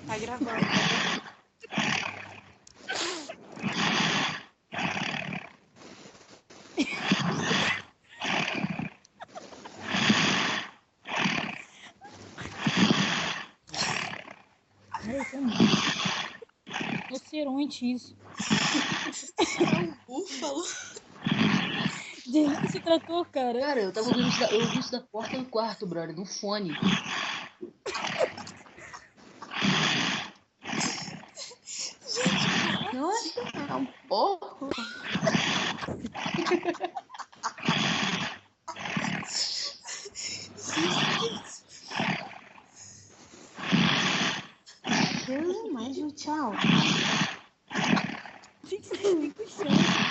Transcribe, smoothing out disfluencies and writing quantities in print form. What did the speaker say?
Tá gravando, tá? Ai, tá Rinoceronte, isso. É um búfalo. De que se tratou, cara? Cara, eu vi isso da porta do quarto, brother, no fone. Nossa, é um porco. Deus é mais, viu? Tchau. Fica com chance.